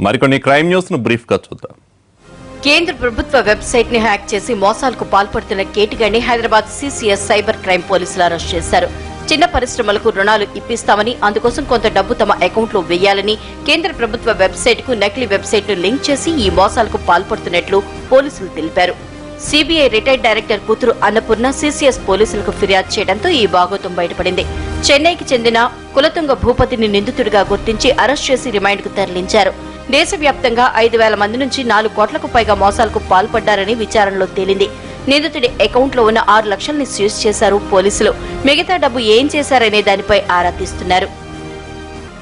మరికొన్ని crime news ను brief గా చూద్దాం. కేంద్ర ప్రభుత్వ వెబ్సైట్ ని హ్యాక్ చేసి మోసాలకు పాల్పడుతున్న కేటుగాడిని హైదరాబాద్ సిసిఎస్ సైబర్ క్రైమ్ పోలీసులు అరెస్ట్ చేశారు. చిన్న పరిశ్రమలకు రుణాలు ఇప్పిస్తామని, అందుకోసం కొంత డబ్బు తమ అకౌంట్ లో వేయాలని కేంద్ర ప్రభుత్వ వెబ్సైట్ కు నకిలీ వెబ్సైట్ ను లింక్ చేసి ఈ మోసాలకు పాల్పడుతున్నట్లు పోలీసులు తెలిపారు. సిబిఐ రిటైర్డ్ డైరెక్టర్ కూతురు అన్నపూర్ణ సిసిఎస్ పోలీసులకు ఫిర్యాదు చేయడంతో ఈ బాగోతం బయటపడింది. చెన్నైకి చెందిన కులతుంగ భూపతిని నిందితుడిగా గుర్తించి అరెస్ట్ చేసి రిమాండ్ కు తరలించారు. దేశవ్యాప్తంగా 5,000 మంది నుంచి 4 కోట్లకు పైగా మోసాలకు పాల్పడ్డారని విచారణలో తేలింది. నిందితుడి అకౌంట్ లో ఉన్న 6 లక్షల్ని సీజ్ చేశారు పోలీసులు. మిగతా డబ్బు ఏం చేశారనే దానిపై ఆరా తీస్తున్నారు.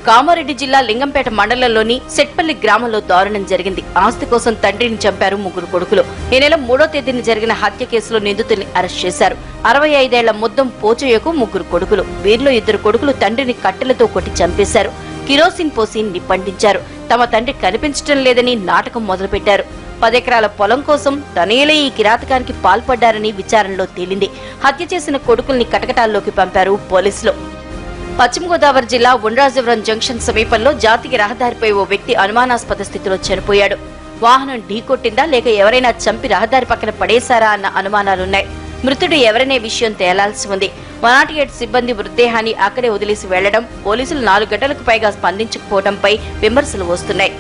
కామారెడ్డి జిల్లా లింగంపేట మండలంలోని సెట్పల్లి గ్రామంలో దారుణం జరిగింది. ఆస్తి కోసం తండ్రిని చంపారు 3 కొడుకులు. ఈ నెల 3వ తేదీన జరిగిన హత్య కేసులో నిందితుల్ని అరెస్ట్ చేశారు. 65 ఏళ్ల ముద్దం పోచయ్యకు 3 కొడుకులు. వీరిలో 2 కొడుకులు తండ్రిని కట్టెలతో కొట్టి చంపేశారు. కిరోసిన్ పోసి నిప్పంటించారు. తమ తండ్రి కనిపించడం లేదని నాటకం మొదలుపెట్టారు. 10 ఎకరాల పొలం కోసం తనేలే ఈ కిరాతకానికి పాల్పడ్డారని విచారణలో తేలింది. హత్య చేసిన కొడుకుల్ని కటకటాల్లోకి పంపారు పోలీసులు. పశ్చిమ గోదావరి జిల్లా ఉండ్రాజవరం జంక్షన్ సమీపంలో జాతీయ రహదారిపై ఓ వ్యక్తి అనుమానాస్పద స్థితిలో చనిపోయాడు. వాహనం ఢీకొట్టిందా లేక ఎవరైనా చంపి రహదారి పక్కన పడేశారా అన్న అనుమానాలున్నాయి. మృతుడు ఎవరనే విషయం తేలాల్సి ఉంది. 108 సిబ్బంది మృతదేహాన్ని అక్కడే వదిలేసి వెళ్లడం, పోలీసులు 4 గంటలకు పైగా స్పందించకపోవడంపై విమర్శలు వస్తున్నాయి.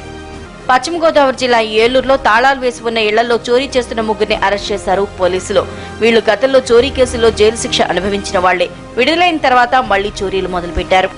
పశ్చిమ గోదావరి జిల్లా ఏలూరులో తాళాలు వేసి ఉన్న ఇళ్లలో చోరీ చేస్తున్న 3 అరెస్ట్ చేశారు పోలీసులు. వీళ్లు గతంలో చోరీ కేసుల్లో జైలు శిక్ష అనుభవించిన వాళ్లే. విడుదలైన తర్వాత మళ్లీ చోరీలు మొదలుపెట్టారు.